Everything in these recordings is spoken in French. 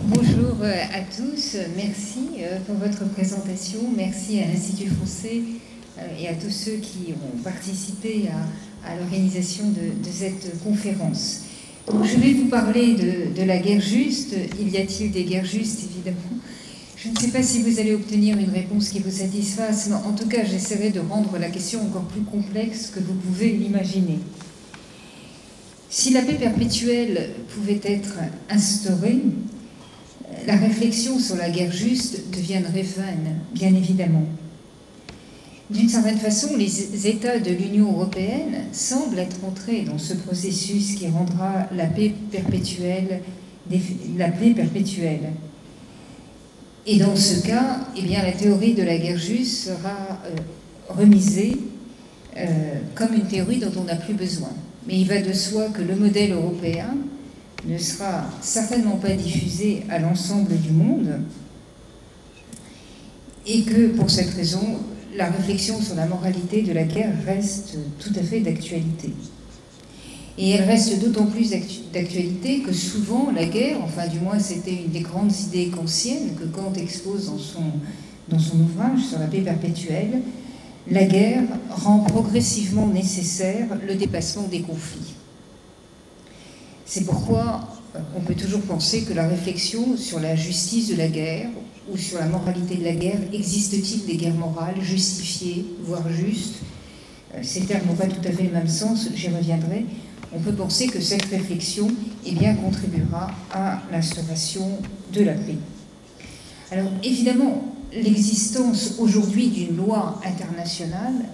Bonjour à tous, merci pour votre présentation, merci à l'Institut français et à tous ceux qui ont participé à l'organisation de cette conférence. Donc, je vais vous parler de la guerre juste. Y a-t-il des guerres justes, évidemment? Je ne sais pas si vous allez obtenir une réponse qui vous satisfasse, mais en tout cas, j'essaierai de rendre la question encore plus complexe que vous pouvez l'imaginer. Si la paix perpétuelle pouvait être instaurée, la réflexion sur la guerre juste deviendrait vaine, bien évidemment. D'une certaine façon, les États de l'Union européenne semblent être entrés dans ce processus qui rendra la paix perpétuelle. Et dans ce cas, eh bien, la théorie de la guerre juste sera remisée comme une théorie dont on n'a plus besoin. Mais il va de soi que le modèle européen ne sera certainement pas diffusé à l'ensemble du monde et que, pour cette raison, la réflexion sur la moralité de la guerre reste tout à fait d'actualité. Et elle reste d'autant plus d'actualité que souvent la guerre, enfin du moins c'était une des grandes idées kantiennes que Kant expose dans son ouvrage sur la paix perpétuelle, la guerre rend progressivement nécessaire le dépassement des conflits. C'est pourquoi on peut toujours penser que la réflexion sur la justice de la guerre ou sur la moralité de la guerre, existe-t-il des guerres morales justifiées, voire justes? Ces termes n'ont pas tout à fait le même sens, j'y reviendrai. On peut penser que cette réflexion contribuera à l'instauration de la paix. Alors évidemment, l'existence aujourd'hui d'une loi internationale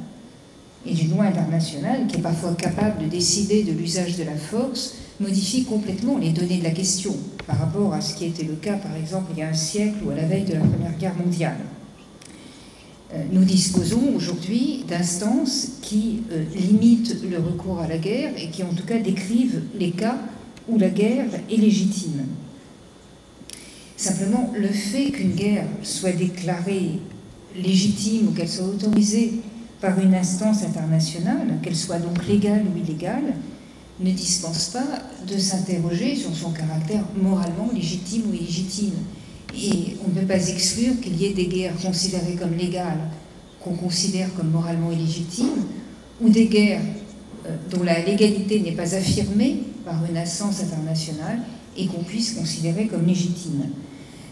et d'une loi internationale qui est parfois capable de décider de l'usage de la force modifie complètement les données de la question par rapport à ce qui était le cas, par exemple, il y a un siècle ou à la veille de la Première Guerre mondiale. Nous disposons aujourd'hui d'instances qui limitent le recours à la guerre et qui, en tout cas, décrivent les cas où la guerre est légitime. Simplement, le fait qu'une guerre soit déclarée légitime ou qu'elle soit autorisée par une instance internationale, qu'elle soit donc légale ou illégale, ne dispense pas de s'interroger sur son caractère moralement légitime ou illégitime. Et on ne peut pas exclure qu'il y ait des guerres considérées comme légales, qu'on considère comme moralement illégitimes, ou des guerres dont la légalité n'est pas affirmée par une instance internationale et qu'on puisse considérer comme légitime.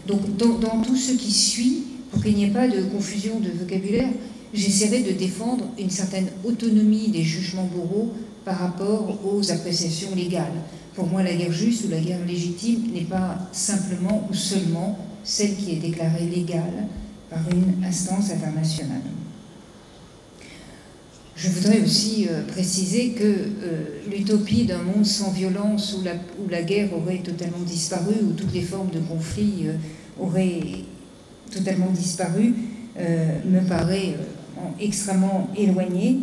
Donc dans tout ce qui suit, pour qu'il n'y ait pas de confusion de vocabulaire, j'essaierai de défendre une certaine autonomie des jugements moraux par rapport aux appréciations légales. Pour moi, la guerre juste ou la guerre légitime n'est pas simplement ou seulement celle qui est déclarée légale par une instance internationale. Je voudrais aussi préciser que l'utopie d'un monde sans violence où la guerre aurait totalement disparu, où toutes les formes de conflit auraient totalement disparu, me paraît extrêmement éloignée.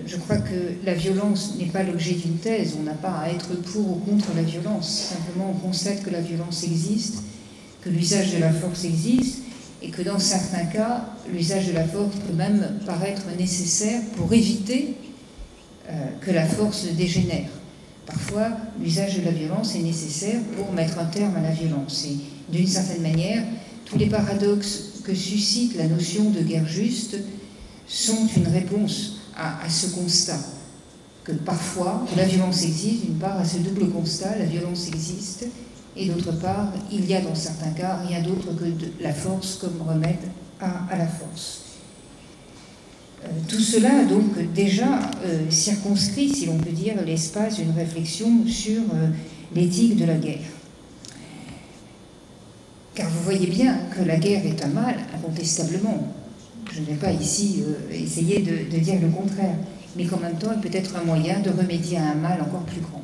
Je crois que la violence n'est pas l'objet d'une thèse, on n'a pas à être pour ou contre la violence, simplement on constate que la violence existe, que l'usage de la force existe, et que dans certains cas, l'usage de la force peut même paraître nécessaire pour éviter que la force dégénère. Parfois, l'usage de la violence est nécessaire pour mettre un terme à la violence. Et d'une certaine manière, tous les paradoxes que suscite la notion de guerre juste sont une réponse à ce constat, que parfois, que la violence existe, d'une part, à ce double constat, la violence existe, et d'autre part, il y a dans certains cas rien d'autre que de la force comme remède à la force. Tout cela a donc déjà circonscrit, si l'on peut dire, l'espace d'une réflexion sur l'éthique de la guerre. Car vous voyez bien que la guerre est un mal, incontestablement. Je ne vais pas ici essayer de dire le contraire, mais qu'en même temps, elle peut être un moyen de remédier à un mal encore plus grand.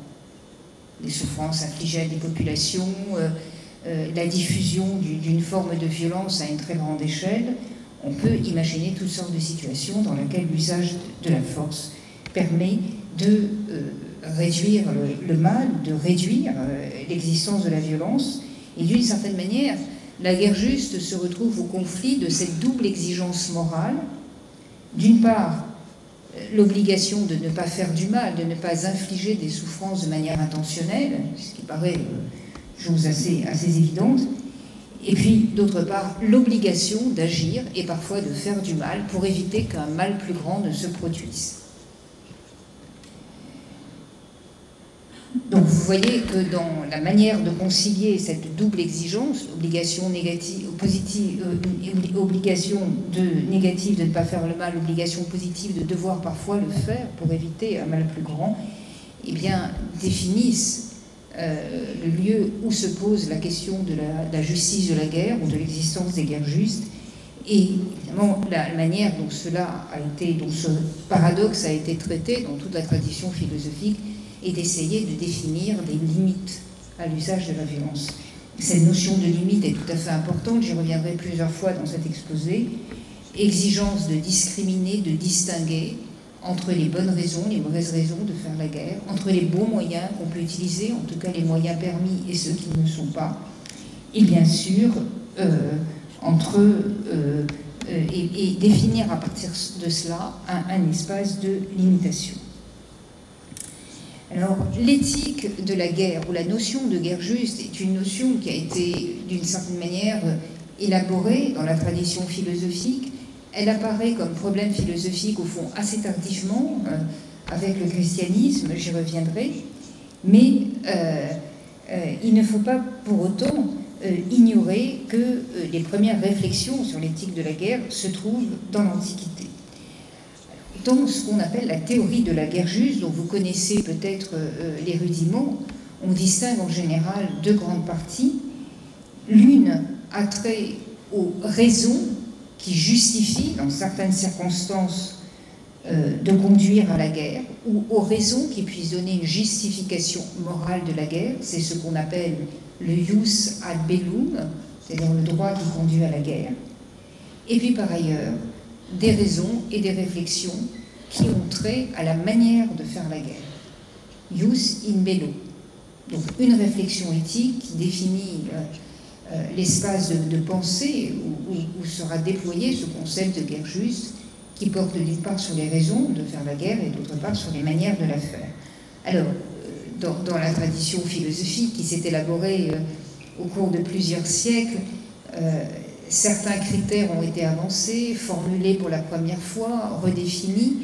Les souffrances infligées à des populations, la diffusion d'une forme de violence à une très grande échelle. On peut imaginer toutes sortes de situations dans lesquelles l'usage de la force permet de réduire le mal, de réduire l'existence de la violence. Et d'une certaine manière, la guerre juste se retrouve au conflit de cette double exigence morale. D'une part, l'obligation de ne pas faire du mal, de ne pas infliger des souffrances de manière intentionnelle, ce qui paraît chose assez évidente. Et puis, d'autre part, l'obligation d'agir et parfois de faire du mal pour éviter qu'un mal plus grand ne se produise. Donc vous voyez que dans la manière de concilier cette double exigence, obligation négative, positive, obligation négative de ne pas faire le mal, obligation positive de devoir parfois le faire pour éviter un mal plus grand, eh bien, définissent le lieu où se pose la question de la justice de la guerre ou de l'existence des guerres justes, et évidemment la manière dont cela a été, dont ce paradoxe a été traité dans toute la tradition philosophique, et d'essayer de définir des limites à l'usage de la violence. Cette notion de limite est tout à fait importante, j'y reviendrai plusieurs fois dans cet exposé. Exigence de discriminer, de distinguer entre les bonnes raisons, les mauvaises raisons de faire la guerre, entre les bons moyens qu'on peut utiliser, en tout cas les moyens permis et ceux qui ne le sont pas, et bien sûr et définir à partir de cela un espace de limitation. Alors, l'éthique de la guerre, ou la notion de guerre juste, est une notion qui a été, d'une certaine manière, élaborée dans la tradition philosophique. Elle apparaît comme problème philosophique, au fond, assez tardivement, avec le christianisme, j'y reviendrai, mais il ne faut pas pour autant ignorer que les premières réflexions sur l'éthique de la guerre se trouvent dans l'Antiquité. Dans ce qu'on appelle la théorie de la guerre juste, dont vous connaissez peut-être les rudiments, on distingue en général deux grandes parties. L'une a trait aux raisons qui justifient, dans certaines circonstances, de conduire à la guerre, ou aux raisons qui puissent donner une justification morale de la guerre. C'est ce qu'on appelle le jus ad bellum, c'est-à-dire le droit qui conduit à la guerre. Et puis par ailleurs, des raisons et des réflexions qui ont trait à la manière de faire la guerre. Jus in bello. Donc une réflexion éthique qui définit l'espace de pensée où sera déployé ce concept de guerre juste, qui porte d'une part sur les raisons de faire la guerre et d'autre part sur les manières de la faire. Alors, dans la tradition philosophique qui s'est élaborée au cours de plusieurs siècles, certains critères ont été avancés, formulés pour la première fois, redéfinis,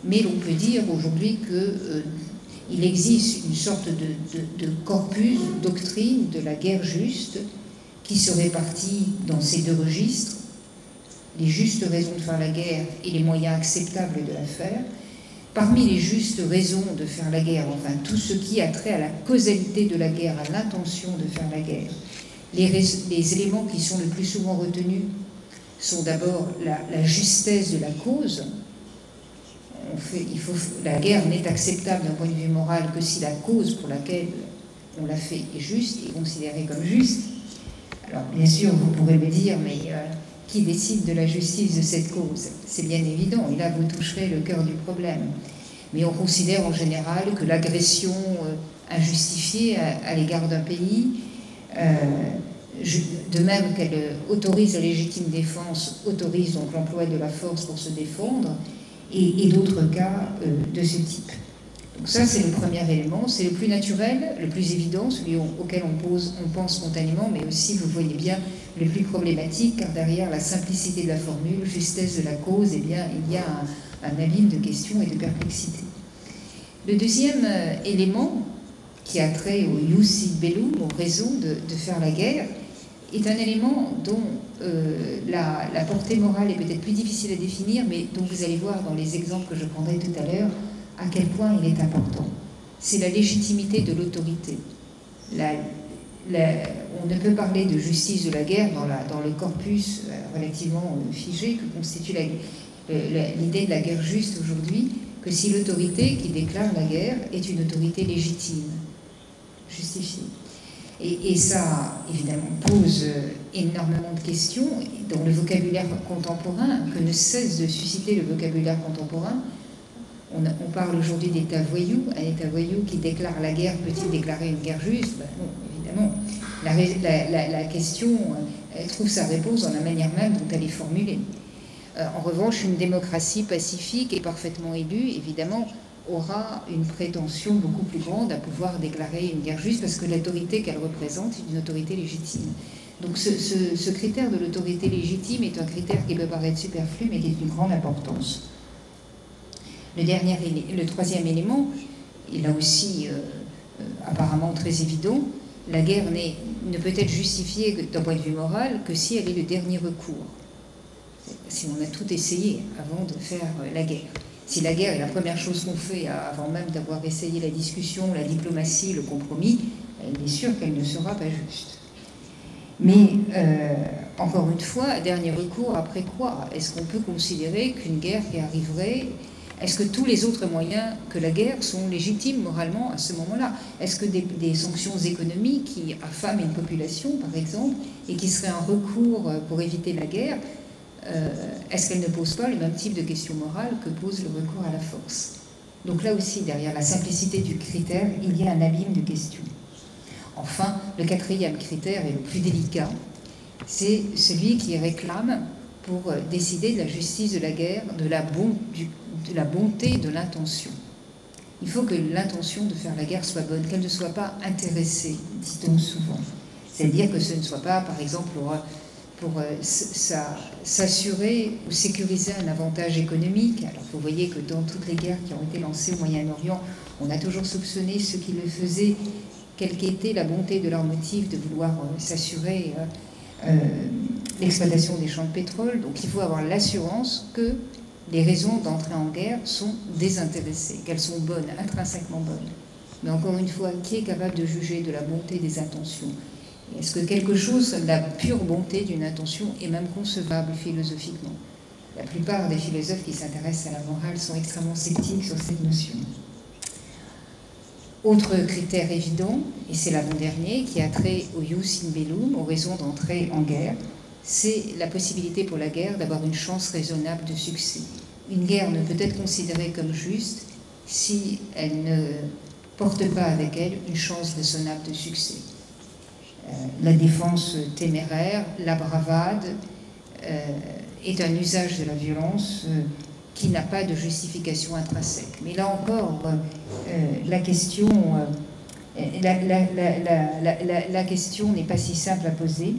mais l'on peut dire aujourd'hui qu'il existe une sorte de corpus, de doctrine de la guerre juste qui se répartit dans ces deux registres, les justes raisons de faire la guerre et les moyens acceptables de la faire. Parmi les justes raisons de faire la guerre, enfin tout ce qui a trait à la causalité de la guerre, à l'intention de faire la guerre, les éléments qui sont le plus souvent retenus sont d'abord la justesse de la cause. La guerre n'est acceptable d'un point de vue moral que si la cause pour laquelle on l'a fait est juste, est considérée comme juste. Alors bien sûr, vous pourrez me dire, mais qui décide de la justice de cette cause? C'est bien évident, et là vous toucherez le cœur du problème. Mais on considère en général que l'agression injustifiée à l'égard d'un pays, de même qu'elle autorise la légitime défense, autorise donc l'emploi de la force pour se défendre, et d'autres cas de ce type. Donc ça, c'est le premier élément, c'est le plus naturel, le plus évident, celui auquel on pense spontanément, mais aussi, vous voyez bien, le plus problématique, car derrière la simplicité de la formule, justesse de la cause, eh bien, il y a un abîme de questions et de perplexité. Le deuxième élément, qui a trait au jus in bellum, aux raisons de faire la guerre, est un élément dont la portée morale est peut-être plus difficile à définir, mais dont vous allez voir dans les exemples que je prendrai tout à l'heure à quel point il est important. C'est la légitimité de l'autorité. On ne peut parler de justice de la guerre dans le corpus relativement figé que constitue l'idée de la guerre juste aujourd'hui, que si l'autorité qui déclare la guerre est une autorité légitime, justifiée. Et ça, évidemment, pose énormément de questions dans le vocabulaire contemporain, que ne cesse de susciter le vocabulaire contemporain. On parle aujourd'hui d'État voyou. Un État voyou qui déclare la guerre, peut-il déclarer une guerre juste? Ben non, évidemment. La question trouve sa réponse dans la manière même dont elle est formulée. En revanche, une démocratie pacifique et parfaitement élue, évidemment, aura une prétention beaucoup plus grande à pouvoir déclarer une guerre juste parce que l'autorité qu'elle représente est une autorité légitime. Donc ce critère de l'autorité légitime est un critère qui peut paraître superflu mais qui est d'une grande importance. Le troisième élément, il est là aussi apparemment très évident, la guerre ne peut être justifiée d'un point de vue moral que si elle est le dernier recours. Si on a tout essayé avant de faire la guerre. Si la guerre est la première chose qu'on fait avant même d'avoir essayé la discussion, la diplomatie, le compromis, il est sûr qu'elle ne sera pas juste. Mais, encore une fois, dernier recours, après quoi? Est-ce qu'on peut considérer qu'une guerre qui arriverait, est-ce que tous les autres moyens que la guerre sont légitimes moralement à ce moment-là? Est-ce que des sanctions économiques qui affament une population, par exemple, et qui seraient un recours pour éviter la guerre, est-ce qu'elle ne pose pas le même type de questions morales que pose le recours à la force? Donc là aussi, derrière la simplicité du critère, il y a un abîme de questions. Enfin, le quatrième critère est le plus délicat, c'est celui qui réclame pour décider de la justice de la guerre, de la bonté de l'intention. Il faut que l'intention de faire la guerre soit bonne, qu'elle ne soit pas intéressée, dit-on souvent. C'est-à-dire que ce ne soit pas, par exemple, pour s'assurer ou sécuriser un avantage économique. Alors vous voyez que dans toutes les guerres qui ont été lancées au Moyen-Orient, on a toujours soupçonné ceux qui le faisaient, quelle qu'était la bonté de leur motif de vouloir s'assurer l'exploitation des champs de pétrole. Donc il faut avoir l'assurance que les raisons d'entrer en guerre sont désintéressées, qu'elles sont bonnes, intrinsèquement bonnes. Mais encore une fois, qui est capable de juger de la bonté des intentions? Est-ce que quelque chose comme la pure bonté d'une intention est même concevable philosophiquement? La plupart des philosophes qui s'intéressent à la morale sont extrêmement sceptiques sur cette notion. Autre critère évident, et c'est l'avant-dernier, qui a trait au jus in bellum, aux raisons d'entrer en guerre, c'est la possibilité pour la guerre d'avoir une chance raisonnable de succès. Une guerre ne peut être considérée comme juste si elle ne porte pas avec elle une chance raisonnable de succès. La défense téméraire, la bravade, est un usage de la violence qui n'a pas de justification intrinsèque. Mais là encore, la question n'est pas si simple à poser.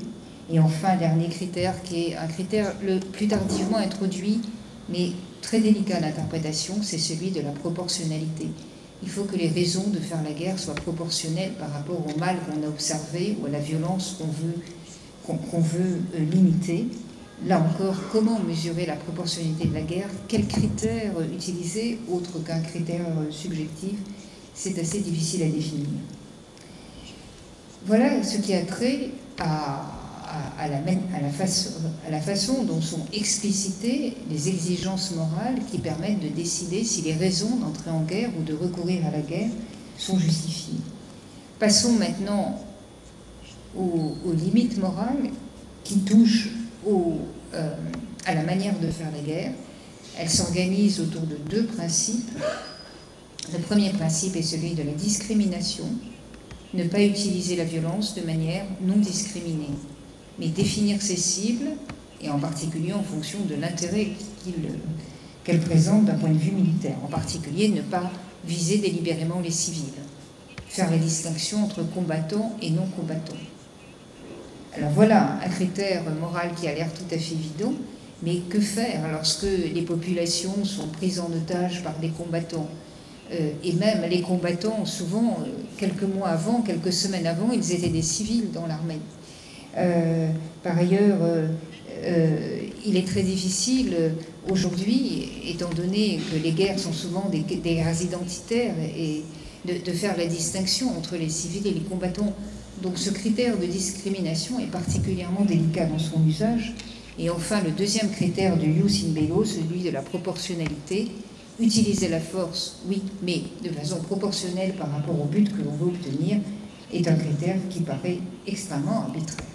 Et enfin, dernier critère, qui est un critère le plus tardivement introduit, mais très délicat d'interprétation, c'est celui de la proportionnalité. Il faut que les raisons de faire la guerre soient proportionnelles par rapport au mal qu'on a observé ou à la violence qu'on veut limiter. Là encore, comment mesurer la proportionnalité de la guerre? Quels critères utiliser, autre qu'un critère subjectif? C'est assez difficile à définir. Voilà ce qui a trait à la façon dont sont explicitées les exigences morales qui permettent de décider si les raisons d'entrer en guerre ou de recourir à la guerre sont justifiées. Passons maintenant aux limites morales qui touchent à la manière de faire la guerre. Elles s'organisent autour de deux principes. Le premier principe est celui de la discrimination, ne pas utiliser la violence de manière non discriminée, mais définir ses cibles, et en particulier en fonction de l'intérêt qu'elle présente d'un point de vue militaire. En particulier, ne pas viser délibérément les civils. Faire la distinction entre combattants et non-combattants. Alors voilà un critère moral qui a l'air tout à fait évident, mais que faire lorsque les populations sont prises en otage par des combattants? Et même les combattants, souvent, quelques mois avant, quelques semaines avant, ils étaient des civils dans l'armée. Par ailleurs, il est très difficile aujourd'hui, étant donné que les guerres sont souvent des guerres identitaires, et de faire la distinction entre les civils et les combattants. Donc ce critère de discrimination est particulièrement délicat dans son usage. Et enfin, le deuxième critère du jus in bello, celui de la proportionnalité. Utiliser la force, oui, mais de façon proportionnelle par rapport au but que l'on veut obtenir, est un critère qui paraît extrêmement arbitraire.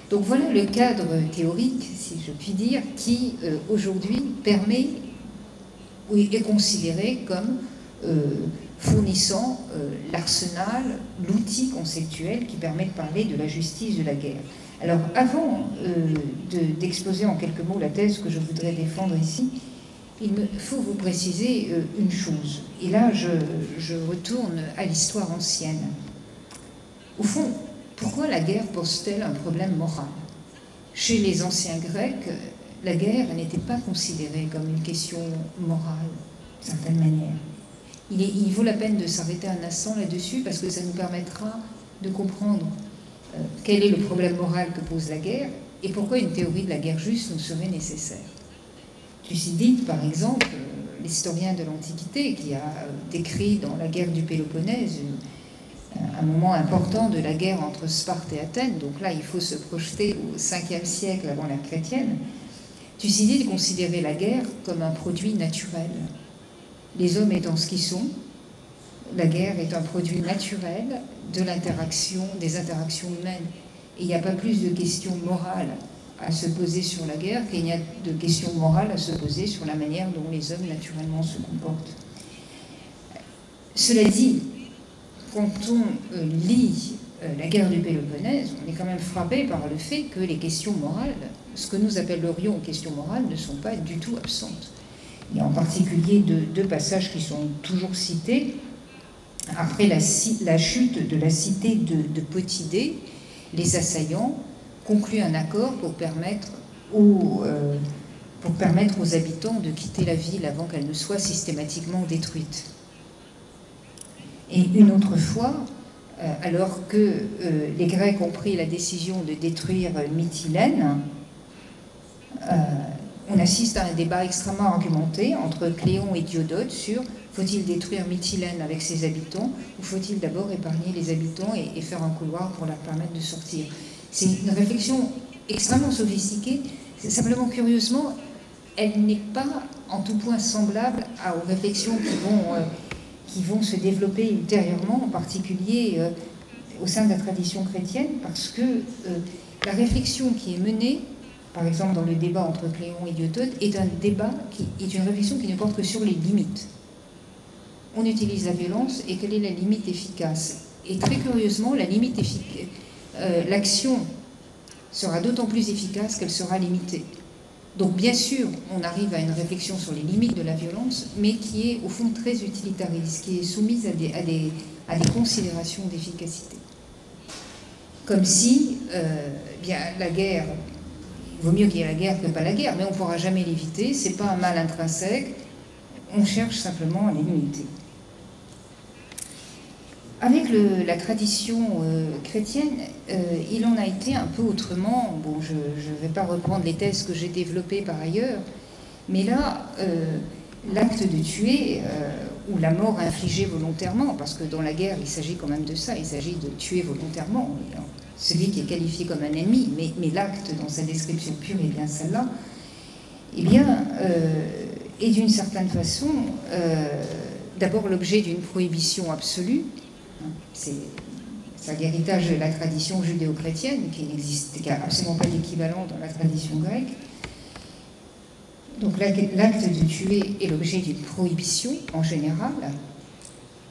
Donc voilà le cadre théorique, si je puis dire, qui aujourd'hui permet, oui, est considéré comme fournissant l'arsenal, l'outil conceptuel qui permet de parler de la justice de la guerre. Alors avant d'exposer en quelques mots la thèse que je voudrais défendre ici, il me faut vous préciser une chose. Et là, je retourne à l'histoire ancienne. Au fond, pourquoi la guerre pose-t-elle un problème moral? Chez les anciens Grecs, la guerre n'était pas considérée comme une question morale, d'une certaine manière. Il vaut la peine de s'arrêter un instant là-dessus parce que ça nous permettra de comprendre quel est le problème moral que pose la guerre et pourquoi une théorie de la guerre juste nous serait nécessaire. Thucydide, par exemple, l'historien de l'Antiquité, qui a décrit dans la guerre du Péloponnèse un moment important de la guerre entre Sparte et Athènes, donc là il faut se projeter au 5e siècle avant l'ère chrétienne, Thucydide considérait la guerre comme un produit naturel. Les hommes étant ce qu'ils sont, la guerre est un produit naturel de l'interaction, des interactions humaines. Et il n'y a pas plus de questions morales à se poser sur la guerre qu'il n'y a de questions morales à se poser sur la manière dont les hommes naturellement se comportent. Cela dit, quand on lit la guerre du Péloponnèse, on est quand même frappé par le fait que les questions morales, ce que nous appellerions questions morales, ne sont pas du tout absentes. Il y a en particulier deux passages qui sont toujours cités. Après la chute de la cité de Potidée, les assaillants concluent un accord pour permettre aux habitants de quitter la ville avant qu'elle ne soit systématiquement détruite. Et une autre fois, alors que les Grecs ont pris la décision de détruire Mytilène, on assiste à un débat extrêmement argumenté entre Cléon et Diodote sur faut-il détruire Mytilène avec ses habitants ou faut-il d'abord épargner les habitants et faire un couloir pour leur permettre de sortir. C'est une réflexion extrêmement sophistiquée. Simplement, curieusement, elle n'est pas en tout point semblable aux réflexions qui vont se développer ultérieurement, en particulier au sein de la tradition chrétienne, parce que la réflexion qui est menée, par exemple dans le débat entre Cléon et Diodote, est une réflexion qui ne porte que sur les limites. On utilise la violence et quelle est la limite efficace? Et très curieusement, l'action sera d'autant plus efficace qu'elle sera limitée. Donc bien sûr, on arrive à une réflexion sur les limites de la violence, mais qui est au fond très utilitariste, qui est soumise à des considérations d'efficacité. Comme si bien, la guerre, il vaut mieux qu'il y ait la guerre que pas la guerre, mais on ne pourra jamais l'éviter, ce n'est pas un mal intrinsèque, on cherche simplement à les limiter. Avec la tradition chrétienne, il en a été un peu autrement. Bon, je ne vais pas reprendre les thèses que j'ai développées par ailleurs, mais là, l'acte de tuer ou la mort infligée volontairement, parce que dans la guerre, il s'agit quand même de ça, il s'agit de tuer volontairement celui qui est qualifié comme un ennemi, mais l'acte dans sa description pure est bien celle-là, eh bien, est d'une certaine façon d'abord l'objet d'une prohibition absolue. C'est l'héritage de la tradition judéo-chrétienne qui n'a absolument pas d'équivalent dans la tradition grecque. Donc l'acte de tuer est l'objet d'une prohibition en général.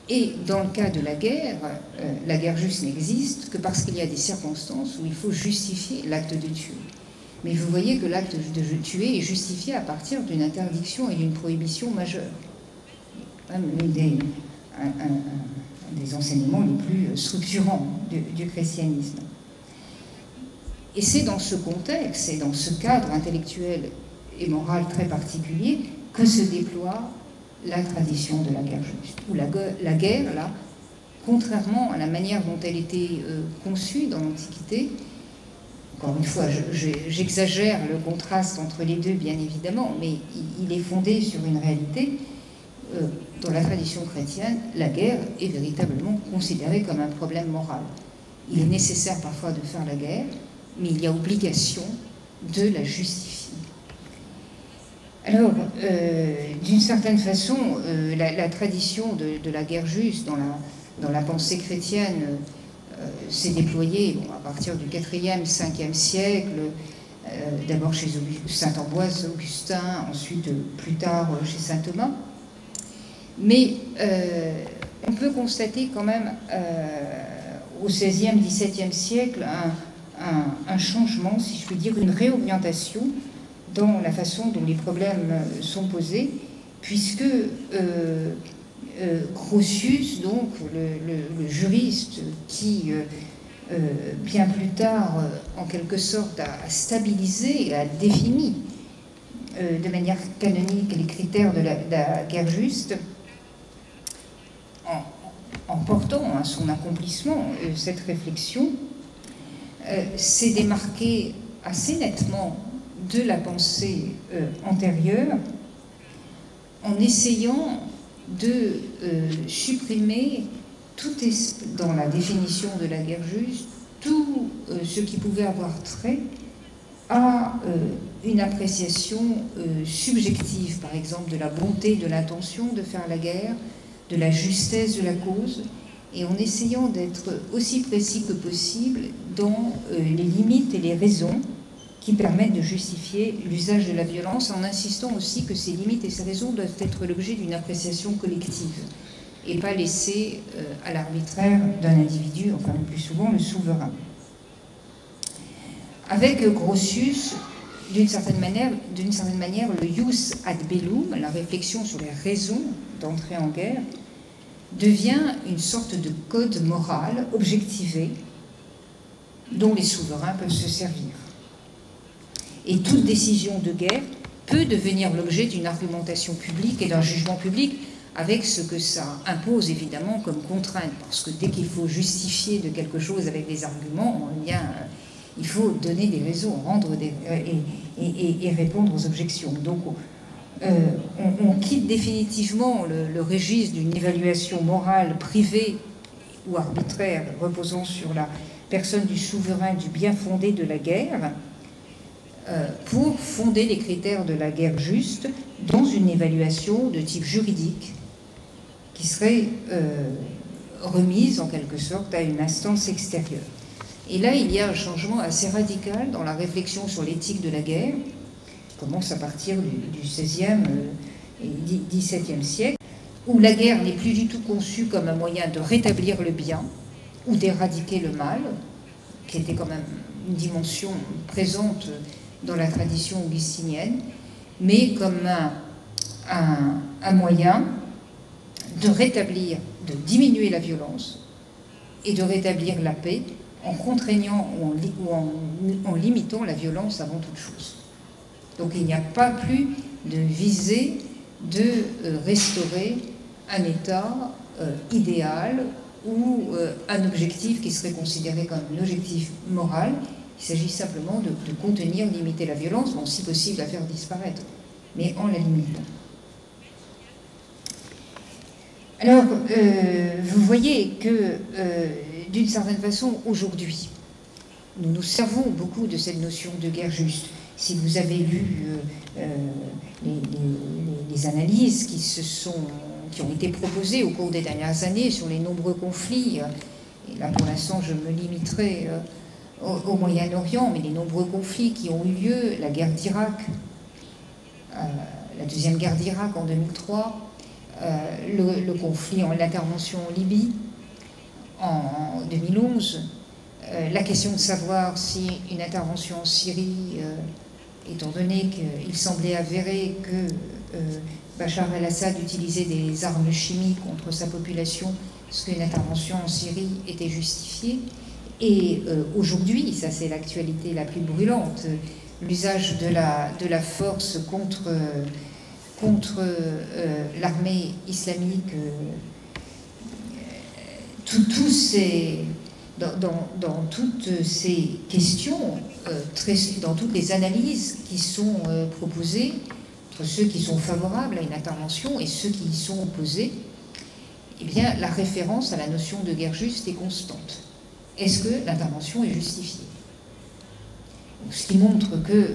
Et dans le cas de la guerre juste n'existe que parce qu'il y a des circonstances où il faut justifier l'acte de tuer. Mais vous voyez que l'acte de tuer est justifié à partir d'une interdiction et d'une prohibition majeure. Des enseignements les plus structurants du christianisme. Et c'est dans ce contexte, c'est dans ce cadre intellectuel et moral très particulier que se déploie la tradition de la guerre juste. Où la guerre, là, contrairement à la manière dont elle était conçue dans l'Antiquité, encore une fois, j'exagère le contraste entre les deux, bien évidemment, mais il est fondé sur une réalité. Dans la tradition chrétienne, la guerre est véritablement considérée comme un problème moral. Il est nécessaire parfois de faire la guerre, mais il y a obligation de la justifier. Alors, d'une certaine façon, la tradition de la guerre juste dans la pensée chrétienne s'est déployée à partir du 4e, 5e siècle, d'abord chez saint Ambroise, Augustin, ensuite plus tard chez saint Thomas. Mais on peut constater quand même au XVIe, XVIIe siècle un changement, si je puis dire, une réorientation dans la façon dont les problèmes sont posés, puisque Grotius, donc le juriste qui, bien plus tard, en quelque sorte, a stabilisé et a défini de manière canonique les critères de la guerre juste, en portant à son accomplissement cette réflexion, s'est démarqué assez nettement de la pensée antérieure en essayant de supprimer dans la définition de la guerre juste tout ce qui pouvait avoir trait à une appréciation subjective, par exemple, de la bonté de l'intention de faire la guerre, de la justesse de la cause, et en essayant d'être aussi précis que possible dans les limites et les raisons qui permettent de justifier l'usage de la violence, en insistant aussi que ces limites et ces raisons doivent être l'objet d'une appréciation collective et pas laissées à l'arbitraire d'un individu, enfin le plus souvent le souverain. Avec Grotius, d'une certaine manière, le jus ad bellum, la réflexion sur les raisons d'entrer en guerre, devient une sorte de code moral objectivé dont les souverains peuvent se servir. Et toute décision de guerre peut devenir l'objet d'une argumentation publique et d'un jugement public, avec ce que ça impose évidemment comme contrainte, parce que dès qu'il faut justifier de quelque chose avec des arguments, eh bien, il faut donner des raisons, et répondre aux objections. Donc on quitte définitivement le registre d'une évaluation morale privée ou arbitraire reposant sur la personne du souverain du bien fondé de la guerre, pour fonder les critères de la guerre juste dans une évaluation de type juridique qui serait remise en quelque sorte à une instance extérieure. Et là, il y a un changement assez radical dans la réflexion sur l'éthique de la guerre, qui commence à partir du XVIe et XVIIe siècle, où la guerre n'est plus du tout conçue comme un moyen de rétablir le bien ou d'éradiquer le mal, qui était quand même une dimension présente dans la tradition augustinienne, mais comme un moyen de rétablir, de diminuer la violence et de rétablir la paix en contraignant ou en limitant la violence avant toute chose. Donc il n'y a pas plus de visée de restaurer un état idéal ou un objectif qui serait considéré comme un objectif moral. Il s'agit simplement de contenir, limiter la violence, bon, si possible la faire disparaître, mais en la limitant. Alors, vous voyez que, d'une certaine façon, aujourd'hui, nous nous servons beaucoup de cette notion de guerre juste. Si vous avez lu les analyses qui ont été proposées au cours des dernières années sur les nombreux conflits, et là pour l'instant je me limiterai au Moyen-Orient, mais les nombreux conflits qui ont eu lieu, la guerre d'Irak, la deuxième guerre d'Irak en 2003, le conflit l'intervention en Libye en 2011, la question de savoir si une intervention en Syrie, étant donné qu'il semblait avéré que Bachar el-Assad utilisait des armes chimiques contre sa population, est-ce qu'une intervention en Syrie était justifiée? Et aujourd'hui, ça c'est l'actualité la plus brûlante, l'usage de la force contre l'armée islamique, dans toutes ces questions, dans toutes les analyses qui sont proposées, entre ceux qui sont favorables à une intervention et ceux qui y sont opposés, eh bien, la référence à la notion de guerre juste est constante. Est-ce que l'intervention est justifiée? Ce qui montre que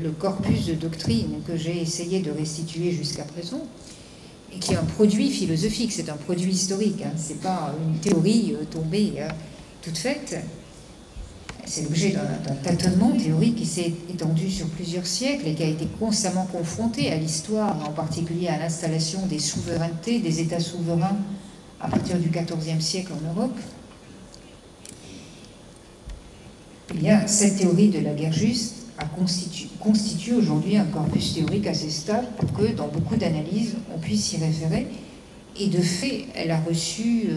le corpus de doctrine que j'ai essayé de restituer jusqu'à présent, et qui est un produit philosophique, c'est un produit historique, hein, c'est pas une théorie tombée toute faite, c'est l'objet d'un tâtonnement théorique qui s'est étendu sur plusieurs siècles et qui a été constamment confronté à l'histoire, en particulier à l'installation des souverainetés, des États souverains à partir du XIVe siècle en Europe. Eh bien, cette théorie de la guerre juste constitue aujourd'hui un corpus théorique assez stable pour que, dans beaucoup d'analyses, on puisse s'y référer. Et de fait, elle a reçu,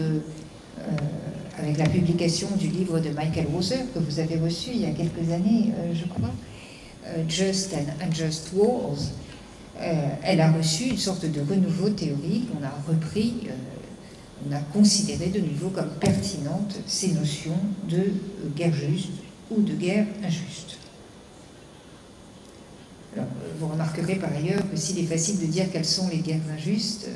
avec la publication du livre de Michael Rother, que vous avez reçu il y a quelques années, je crois, Just and Unjust Wars, elle a reçu une sorte de renouveau théorique. On a repris, on a considéré de nouveau comme pertinentes ces notions de guerre juste ou de guerre injuste. Alors, vous remarquerez par ailleurs que s'il est facile de dire quelles sont les guerres injustes,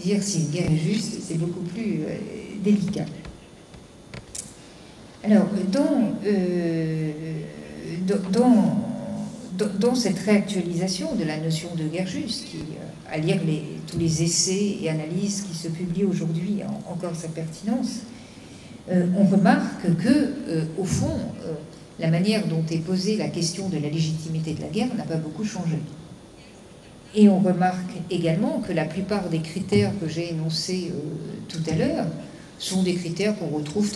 dire si une guerre est juste, c'est beaucoup plus délicat. Alors, dans cette réactualisation de la notion de guerre juste, qui, à lire tous les essais et analyses qui se publient aujourd'hui, a encore sa pertinence, on remarque que, au fond, la manière dont est posée la question de la légitimité de la guerre n'a pas beaucoup changé. Et on remarque également que la plupart des critères que j'ai énoncés tout à l'heure sont des critères qu'on retrouve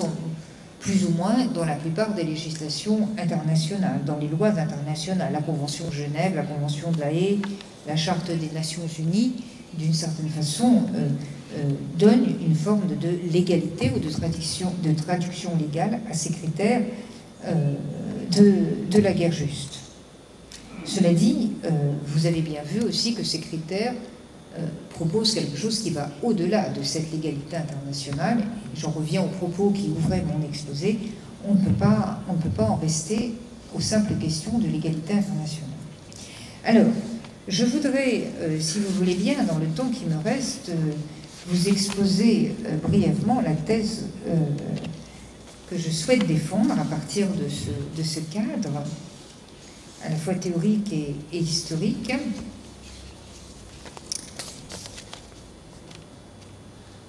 plus ou moins dans la plupart des législations internationales, dans les lois internationales, la Convention de Genève, la Convention de La Haye, la Charte des Nations Unies, d'une certaine façon, donnent une forme de légalité ou de traduction légale à ces critères de la guerre juste. Cela dit, vous avez bien vu aussi que ces critères proposent quelque chose qui va au-delà de cette légalité internationale. J'en reviens aux propos qui ouvraient mon exposé. On ne peut pas en rester aux simples questions de l'égalité internationale. Alors, je voudrais, si vous voulez bien, dans le temps qui me reste, vous exposer brièvement la thèse que je souhaite défendre à partir de ce cadre, à la fois théorique et historique,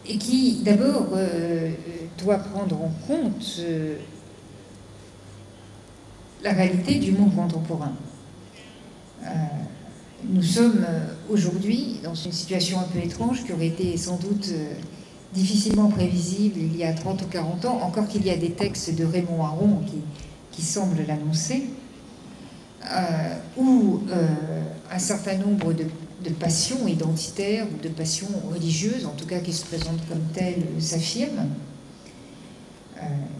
et qui, d'abord, doit prendre en compte la réalité du monde contemporain. Nous sommes aujourd'hui dans une situation un peu étrange qui aurait été sans doute difficilement prévisible il y a 30 ou 40 ans, encore qu'il y a des textes de Raymond Aron qui semblent l'annoncer, où un certain nombre de passions identitaires ou de passions religieuses, en tout cas qui se présentent comme telles, s'affirment.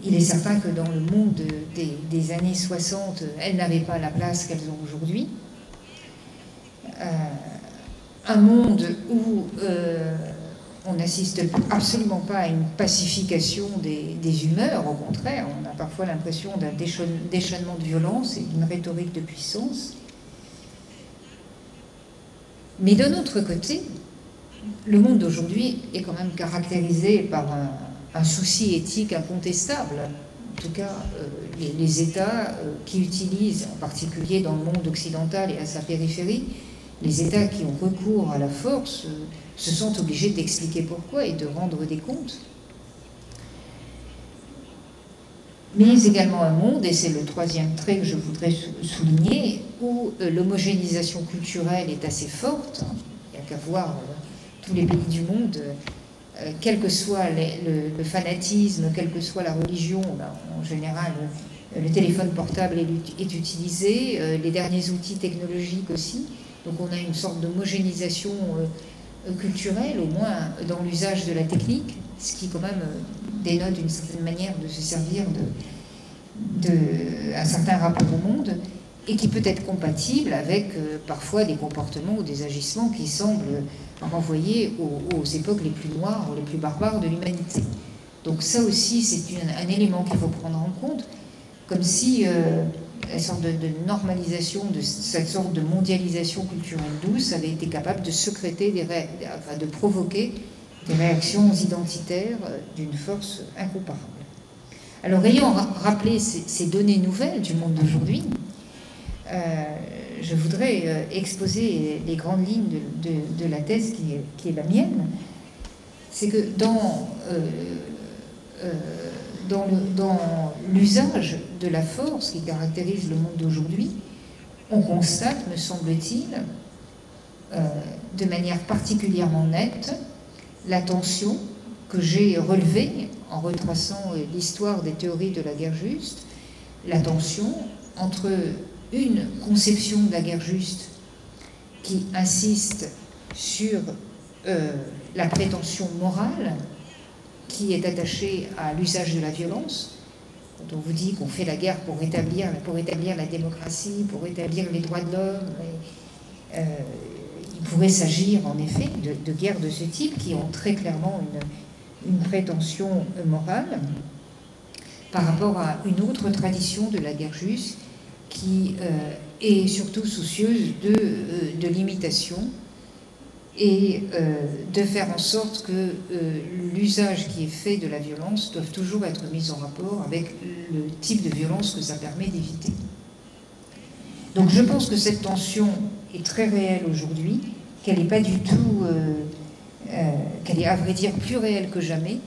Il est certain que dans le monde des années 60, elles n'avaient pas la place qu'elles ont aujourd'hui. Un monde où on n'assiste absolument pas à une pacification des humeurs, au contraire, on a parfois l'impression d'un déchaînement de violence et d'une rhétorique de puissance. Mais d'un autre côté, le monde d'aujourd'hui est quand même caractérisé par un souci éthique incontestable. En tout cas, les États qui utilisent, en particulier dans le monde occidental et à sa périphérie, les États qui ont recours à la force se sentent obligés d'expliquer pourquoi et de rendre des comptes. Mais également un monde, et c'est le troisième trait que je voudrais souligner, où l'homogénéisation culturelle est assez forte. Il n'y a qu'à voir tous les pays du monde, quel que soit le fanatisme, quelle que soit la religion, en général, le téléphone portable est utilisé, les derniers outils technologiques aussi. Donc on a une sorte d'homogénéisation culturelle, au moins dans l'usage de la technique, ce qui quand même dénote une certaine manière de se servir d'un certain rapport au monde, et qui peut être compatible avec parfois des comportements ou des agissements qui semblent renvoyer aux époques les plus noires ou les plus barbares de l'humanité. Donc ça aussi, c'est un élément qu'il faut prendre en compte, comme si la sorte de normalisation, de cette sorte de mondialisation culturelle douce avait été capable de sécréter, de provoquer des réactions identitaires d'une force incomparable. Alors, ayant rappelé ces données nouvelles du monde d'aujourd'hui, je voudrais exposer les grandes lignes de la thèse qui est la mienne. C'est que dans l'usage de la force qui caractérise le monde d'aujourd'hui, on constate, me semble-t-il, de manière particulièrement nette, la tension que j'ai relevée en retraçant l'histoire des théories de la guerre juste, la tension entre une conception de la guerre juste qui insiste sur la prétention morale qui est attachée à l'usage de la violence. Quand on vous dit qu'on fait la guerre pour rétablir la démocratie, pour rétablir les droits de l'homme, il pourrait s'agir en effet de guerres de ce type qui ont très clairement une prétention morale par rapport à une autre tradition de la guerre juste qui est surtout soucieuse de l'imitation et de faire en sorte que l'usage qui est fait de la violence doit toujours être mis en rapport avec le type de violence que ça permet d'éviter. Donc je pense que cette tension est très réelle aujourd'hui, qu'elle n'est pas du tout, qu'elle est à vrai dire plus réelle que jamais,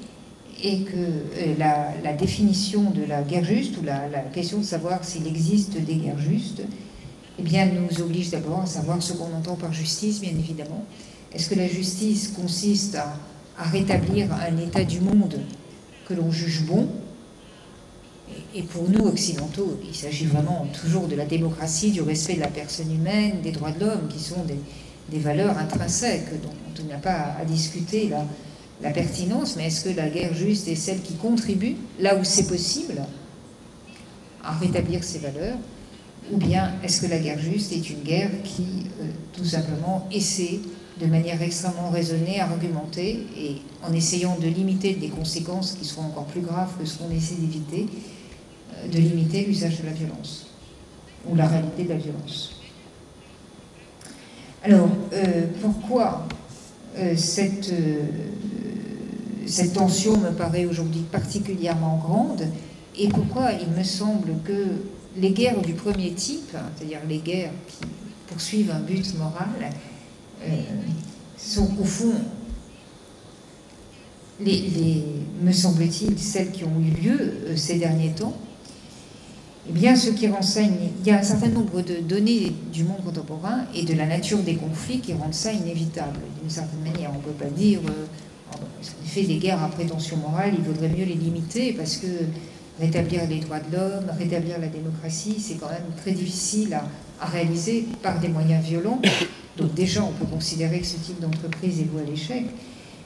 et que la définition de la guerre juste, ou la question de savoir s'il existe des guerres justes, eh bien, nous oblige d'abord à savoir ce qu'on entend par justice, bien évidemment. Est-ce que la justice consiste à rétablir un état du monde que l'on juge bon? Et pour nous, occidentaux, il s'agit vraiment toujours de la démocratie, du respect de la personne humaine, des droits de l'homme, qui sont des valeurs intrinsèques dont on n'a pas à discuter la pertinence, mais est-ce que la guerre juste est celle qui contribue, là où c'est possible, à rétablir ces valeurs? Ou bien est-ce que la guerre juste est une guerre qui, tout simplement, essaie de manière extrêmement raisonnée, argumentée, et en essayant de limiter des conséquences qui seront encore plus graves que ce qu'on essaie d'éviter, de limiter l'usage de la violence, ou la réalité de la violence. Alors, pourquoi cette tension me paraît aujourd'hui particulièrement grande, et pourquoi il me semble que les guerres du premier type, c'est-à-dire les guerres qui poursuivent un but moral, sont au fond, me semble-t-il, celles qui ont eu lieu ces derniers temps. Eh bien, ce qui renseigne, il y a un certain nombre de données du monde contemporain et de la nature des conflits qui rendent ça inévitable, d'une certaine manière. On ne peut pas dire, en effet, des guerres à prétention morale, il vaudrait mieux les limiter, parce que rétablir les droits de l'homme, rétablir la démocratie, c'est quand même très difficile à réaliser par des moyens violents. Donc déjà, on peut considérer que ce type d'entreprise est voué à l'échec,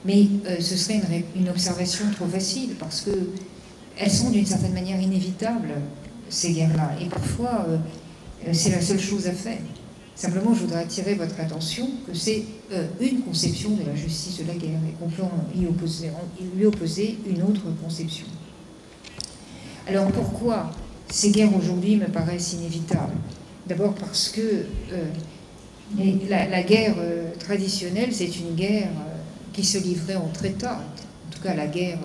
mais ce serait une observation trop facile, parce qu'elles sont d'une certaine manière inévitables, ces guerres-là, et parfois c'est la seule chose à faire. Simplement, je voudrais attirer votre attention que c'est une conception de la justice de la guerre, et qu'on peut lui opposer une autre conception. Alors pourquoi ces guerres aujourd'hui me paraissent inévitables? D'abord parce que la guerre traditionnelle, c'est une guerre qui se livrait entre États. En tout cas, la guerre,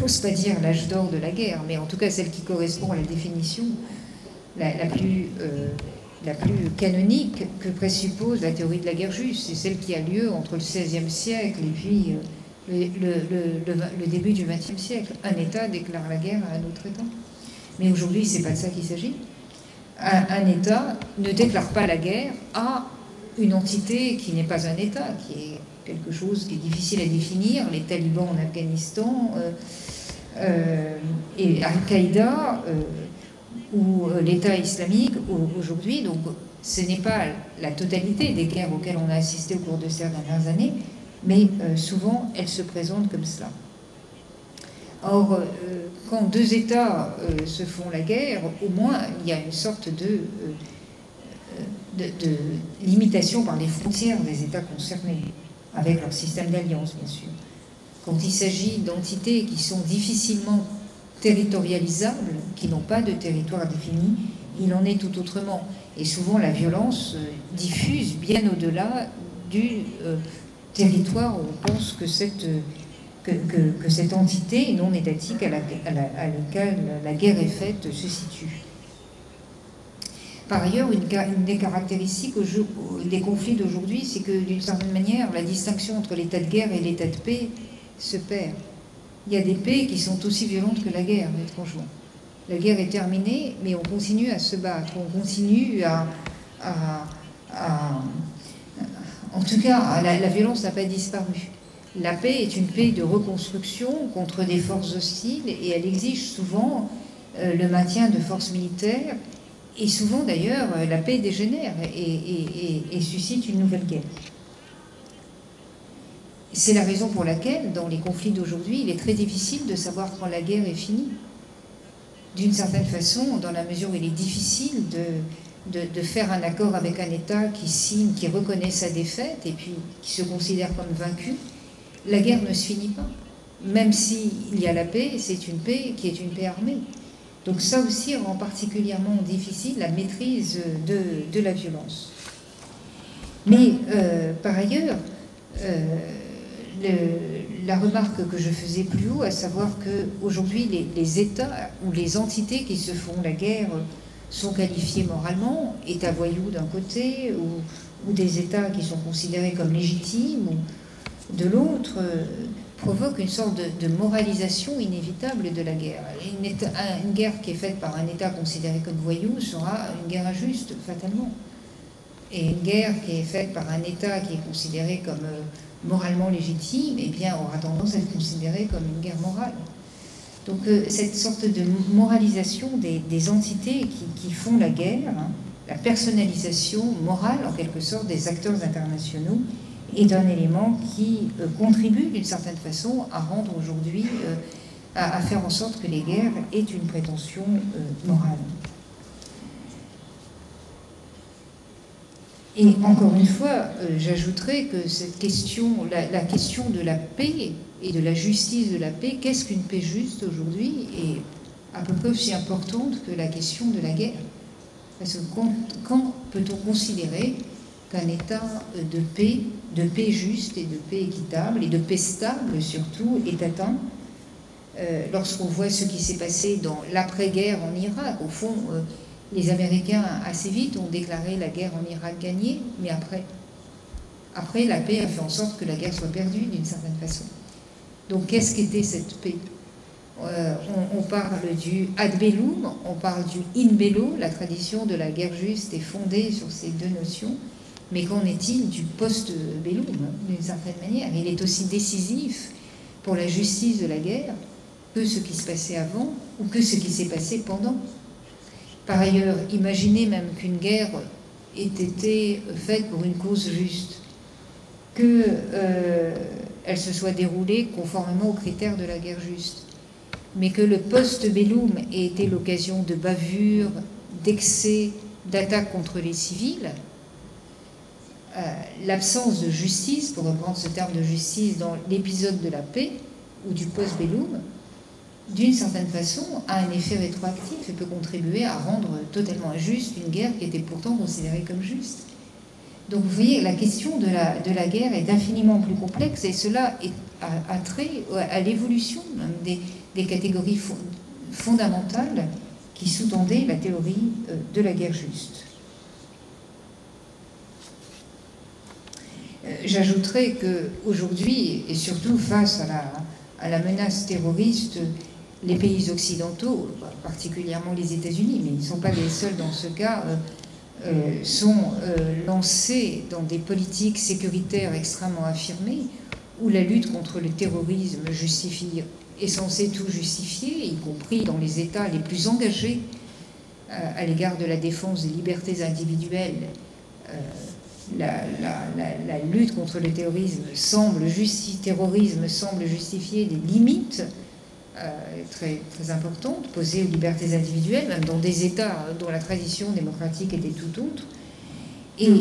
j'ose pas dire l'âge d'or de la guerre, mais en tout cas celle qui correspond à la définition la plus canonique que présuppose la théorie de la guerre juste. C'est celle qui a lieu entre le XVIe siècle et puis le début du XXe siècle. Un État déclare la guerre à un autre État. Mais aujourd'hui, c'est pas de ça qu'il s'agit. Un État ne déclare pas la guerre à une entité qui n'est pas un État, qui est quelque chose qui est difficile à définir, les talibans en Afghanistan, et Al-Qaïda, ou l'État islamique aujourd'hui. Donc ce n'est pas la totalité des guerres auxquelles on a assisté au cours de ces dernières années, mais souvent elles se présentent comme cela. Or, quand deux États se font la guerre, au moins il y a une sorte de limitation par les frontières des États concernés, avec leur système d'alliance, bien sûr. Quand il s'agit d'entités qui sont difficilement territorialisables, qui n'ont pas de territoire défini, il en est tout autrement. Et souvent, la violence diffuse bien au-delà du territoire où on pense que cette entité non étatique à laquelle la guerre est faite se situe. Par ailleurs, une des caractéristiques des conflits d'aujourd'hui, c'est que d'une certaine manière, la distinction entre l'état de guerre et l'état de paix se perd. Il y a des paix qui sont aussi violentes que la guerre, étrangement. La guerre est terminée, mais on continue à se battre, on continue en tout cas, la violence n'a pas disparu. La paix est une paix de reconstruction contre des forces hostiles, et elle exige souvent le maintien de forces militaires, et souvent d'ailleurs la paix dégénère et suscite une nouvelle guerre. C'est la raison pour laquelle, dans les conflits d'aujourd'hui, il est très difficile de savoir quand la guerre est finie. D'une certaine façon, dans la mesure où il est difficile de faire un accord avec un État qui signe, qui reconnaît sa défaite et puis qui se considère comme vaincu, la guerre ne se finit pas. Même s'il y a la paix, c'est une paix qui est une paix armée. Donc ça aussi rend particulièrement difficile la maîtrise de la violence. Mais par ailleurs, la remarque que je faisais plus haut, à savoir qu'aujourd'hui les États ou les entités qui se font la guerre sont qualifiés moralement, États voyous d'un côté, ou des États qui sont considérés comme légitimes, ou de l'autre, provoque une sorte de moralisation inévitable de la guerre. Une guerre qui est faite par un État considéré comme voyou sera une guerre injuste, fatalement. Et une guerre qui est faite par un État qui est considéré comme moralement légitime, eh bien, aura tendance à être considérée comme une guerre morale. Donc cette sorte de moralisation des entités qui font la guerre, hein, la personnalisation morale en quelque sorte des acteurs internationaux, est un élément qui contribue d'une certaine façon à rendre aujourd'hui, à faire en sorte que les guerres aient une prétention morale. Et encore une fois, j'ajouterais que cette question, la question de la paix et de la justice de la paix, qu'est-ce qu'une paix juste aujourd'hui, est à peu près aussi importante que la question de la guerre. Parce que quand peut-on considérer qu'un état de paix juste et de paix équitable, et de paix stable surtout, est atteint lorsqu'on voit ce qui s'est passé dans l'après-guerre en Irak. Au fond, les Américains, assez vite, ont déclaré la guerre en Irak gagnée, mais après, la paix a fait en sorte que la guerre soit perdue d'une certaine façon. Donc, qu'est-ce qu'était cette paix ? On parle du ad bellum, on parle du in bello, la tradition de la guerre juste est fondée sur ces deux notions, mais qu'en est-il du post-bellum, d'une certaine manière ? Il est aussi décisif pour la justice de la guerre que ce qui se passait avant ou que ce qui s'est passé pendant. Par ailleurs, imaginez même qu'une guerre ait été faite pour une cause juste, qu'elle se soit déroulée conformément aux critères de la guerre juste, mais que le post-bellum ait été l'occasion de bavures, d'excès, d'attaques contre les civils. L'absence de justice, pour reprendre ce terme de justice, dans l'épisode de la paix ou du post-bellum, d'une certaine façon, a un effet rétroactif et peut contribuer à rendre totalement injuste une guerre qui était pourtant considérée comme juste. Donc vous voyez, la question de la guerre est infiniment plus complexe, et cela a trait à l'évolution des catégories fondamentales qui sous-tendaient la théorie de la guerre juste. J'ajouterais qu'aujourd'hui, et surtout face à la menace terroriste, les pays occidentaux, particulièrement les États-Unis, mais ils ne sont pas les seuls dans ce cas, sont lancés dans des politiques sécuritaires extrêmement affirmées, où la lutte contre le terrorisme est censée tout justifier, y compris dans les États les plus engagés à l'égard de la défense des libertés individuelles. La lutte contre le terrorisme semble justifier des limites très, très importantes posées aux libertés individuelles, même dans des États dont la tradition démocratique était tout autre. Et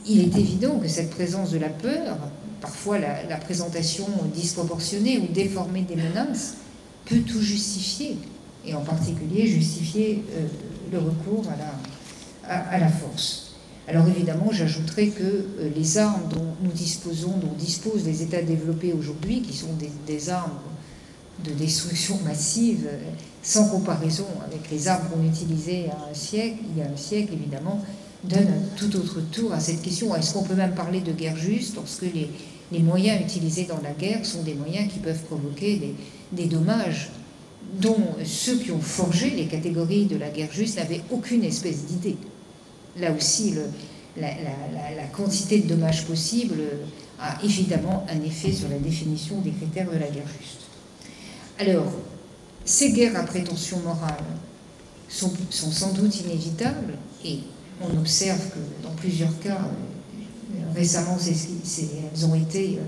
il est évident que cette présence de la peur, parfois la présentation disproportionnée ou déformée des menaces, peut tout justifier, et en particulier justifier le recours à la force. Alors évidemment, j'ajouterais que les armes dont disposent les États développés aujourd'hui, qui sont des armes de destruction massive, sans comparaison avec les armes qu'on utilisait il y a un siècle, évidemment, donne un tout autre tour à cette question. Est-ce qu'on peut même parler de guerre juste lorsque les moyens utilisés dans la guerre sont des moyens qui peuvent provoquer des dommages dont ceux qui ont forgé les catégories de la guerre juste n'avaient aucune espèce d'idée. Là aussi, la quantité de dommages possibles a évidemment un effet sur la définition des critères de la guerre juste. Alors, ces guerres à prétention morale sont sans doute inévitables, et on observe que dans plusieurs cas, récemment, elles ont été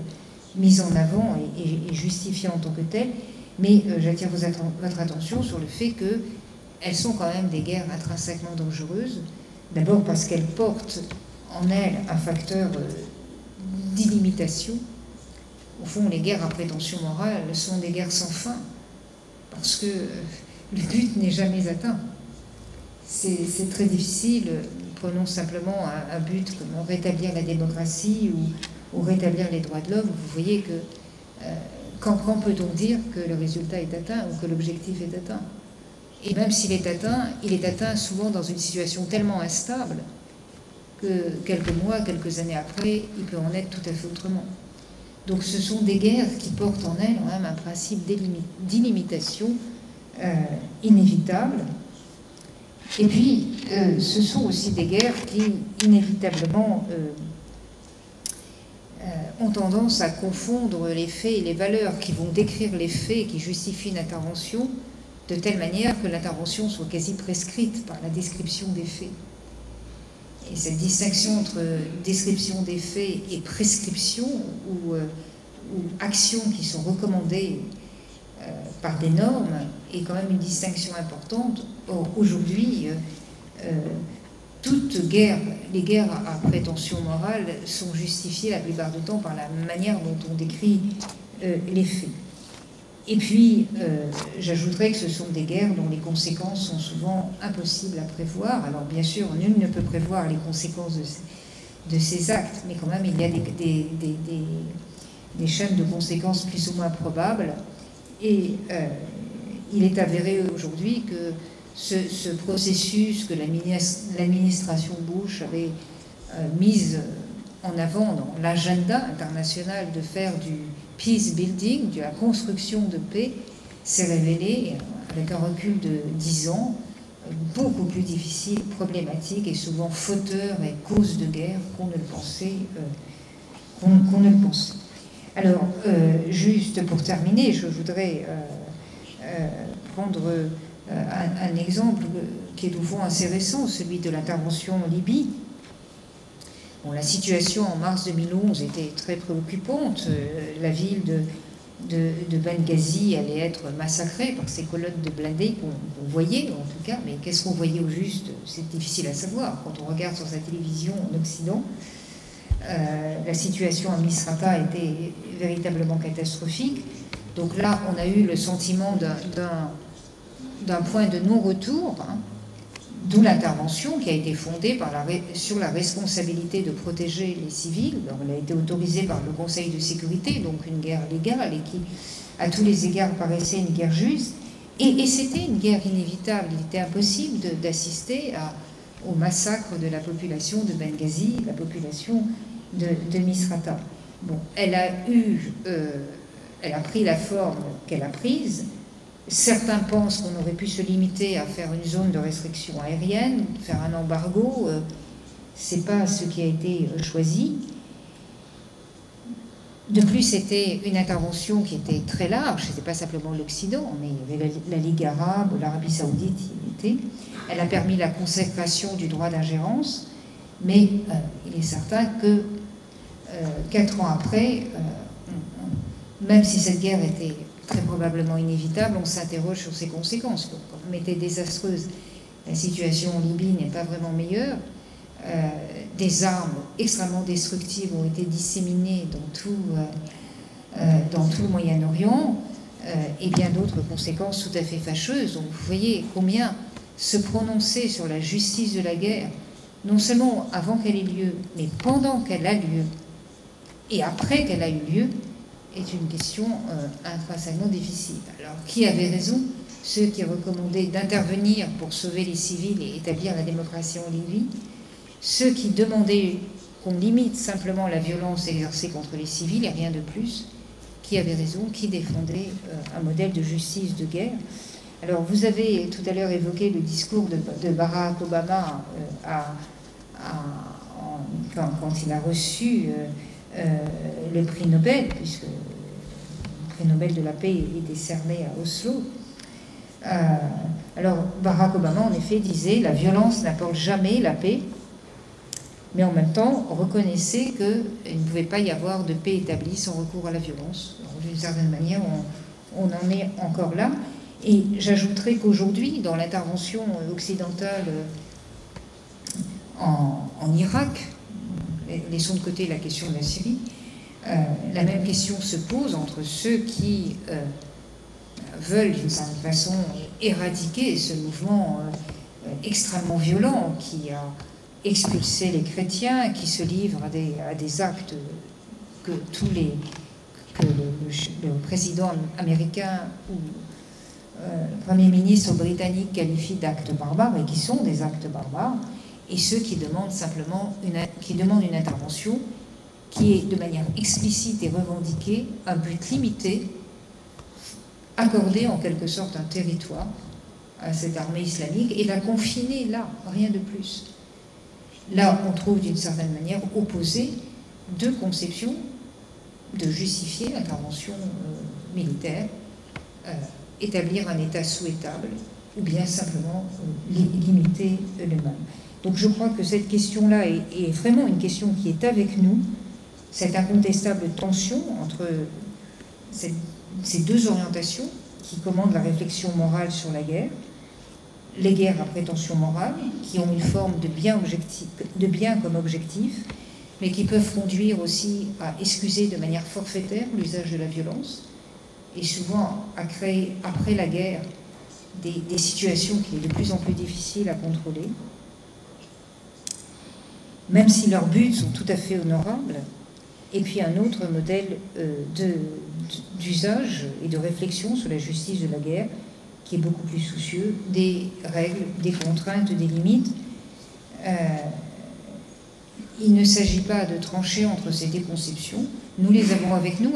mises en avant et justifiées en tant que telles, mais j'attire votre attention sur le fait qu'elles sont quand même des guerres intrinsèquement dangereuses, d'abord parce qu'elles portent en elles un facteur d'illimitation. Au fond, les guerres à prétention morale sont des guerres sans fin, parce que le but n'est jamais atteint. C'est très difficile. Prenons simplement un but comme rétablir la démocratie ou rétablir les droits de l'homme. Vous voyez que quand peut-on dire que le résultat est atteint ou que l'objectif est atteint? Et même s'il est atteint souvent dans une situation tellement instable que quelques mois, quelques années après, il peut en être tout à fait autrement. Donc ce sont des guerres qui portent en elles quand même un principe d'illimitation inévitable. Et puis, ce sont aussi des guerres qui, inévitablement, ont tendance à confondre les faits et les valeurs, qui vont décrire les faits qui justifient une intervention de telle manière que l'intervention soit quasi prescrite par la description des faits. Et cette distinction entre description des faits et prescription ou actions qui sont recommandées par des normes est quand même une distinction importante. Or, aujourd'hui, toutes les guerres à prétention morale sont justifiées la plupart du temps par la manière dont on décrit les faits. Et puis, j'ajouterais que ce sont des guerres dont les conséquences sont souvent impossibles à prévoir. Alors, bien sûr, nul ne peut prévoir les conséquences de ces actes, mais quand même, il y a des chaînes de conséquences plus ou moins probables. Et il est avéré aujourd'hui que ce processus que l'administration Bush avait mis en avant dans l'agenda international de faire du peace building, de la construction de paix, s'est révélé, avec un recul de 10 ans, beaucoup plus difficile, problématique et souvent fauteur et cause de guerre qu'on ne le pensait. Alors, juste pour terminer, je voudrais prendre un exemple qui est au fond assez récent, celui de l'intervention en Libye. Bon, la situation en mars 2011 était très préoccupante. La ville de Benghazi allait être massacrée par ces colonnes de blindés qu'on voyait, en tout cas. Mais qu'est-ce qu'on voyait au juste? C'est difficile à savoir. Quand on regarde sur sa télévision en Occident, la situation à Misrata était véritablement catastrophique. Donc là, on a eu le sentiment d'un point de non-retour, hein, d'où l'intervention qui a été fondée sur la responsabilité de protéger les civils. Alors, elle a été autorisée par le Conseil de sécurité, donc une guerre légale et qui, à tous les égards, paraissait une guerre juste. Et c'était une guerre inévitable. Il était impossible d'assister au massacre de la population de Benghazi, la population de Misrata. Bon, elle a pris la forme qu'elle a prise. Certains pensent qu'on aurait pu se limiter à faire une zone de restriction aérienne, faire un embargo. C'est pas ce qui a été choisi. De plus, c'était une intervention qui était très large. C'était pas simplement l'Occident, mais il y avait la Ligue arabe, l'Arabie saoudite y était. Elle a permis la consécration du droit d'ingérence, mais il est certain que 4 ans après, même si cette guerre était très probablement inévitable, on s'interroge sur ses conséquences. Comme était désastreuse, la situation en Libye n'est pas vraiment meilleure. Des armes extrêmement destructives ont été disséminées dans tout le Moyen-Orient, et bien d'autres conséquences tout à fait fâcheuses. Donc vous voyez combien se prononcer sur la justice de la guerre, non seulement avant qu'elle ait lieu, mais pendant qu'elle a lieu, et après qu'elle a eu lieu, est une question intrinsèquement difficile. Alors, qui avait raison? Ceux qui recommandaient d'intervenir pour sauver les civils et établir la démocratie en Libye, ceux qui demandaient qu'on limite simplement la violence exercée contre les civils et rien de plus, qui avait raison? Qui défendait un modèle de justice de guerre? Alors, vous avez tout à l'heure évoqué le discours de Barack Obama quand il a reçu le prix Nobel, puisque le prix Nobel de la paix est décerné à Oslo. Alors Barack Obama, en effet, disait « La violence n'apporte jamais la paix », mais en même temps, reconnaissait qu'il ne pouvait pas y avoir de paix établie sans recours à la violence. D'une certaine manière, on en est encore là. Et j'ajouterais qu'aujourd'hui, dans l'intervention occidentale en Irak, laissons de côté la question de la Syrie, la même question se pose entre ceux qui veulent d'une certaine façon éradiquer ce mouvement extrêmement violent qui a expulsé les chrétiens, qui se livrent à des actes que le président américain ou le Premier ministre britannique qualifie d'actes barbares et qui sont des actes barbares, et ceux qui demandent simplement une intervention qui est de manière explicite et revendiquée un but limité, accorder en quelque sorte un territoire à cette armée islamique et la confiner là, rien de plus. Là, on trouve d'une certaine manière opposées deux conceptions de justifier l'intervention militaire, établir un État souhaitable ou bien simplement limiter le mal. Donc je crois que cette question-là est vraiment une question qui est avec nous, cette incontestable tension entre ces deux orientations qui commandent la réflexion morale sur la guerre, les guerres à prétention morale, qui ont une forme de bien comme objectif, mais qui peuvent conduire aussi à excuser de manière forfaitaire l'usage de la violence, et souvent à créer, après la guerre, des situations qui sont de plus en plus difficiles à contrôler, même si leurs buts sont tout à fait honorables. Et puis un autre modèle d'usage et de réflexion sur la justice de la guerre, qui est beaucoup plus soucieux des règles, des contraintes, des limites. Il ne s'agit pas de trancher entre ces deux conceptions. Nous les avons avec nous,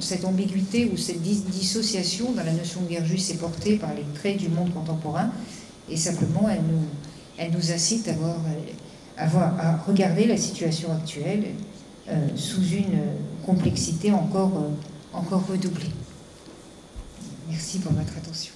cette ambiguïté ou cette dissociation dans la notion de guerre juste est portée par les traits du monde contemporain, et simplement elle nous incite à regarder la situation actuelle sous une complexité encore redoublée. Merci pour votre attention.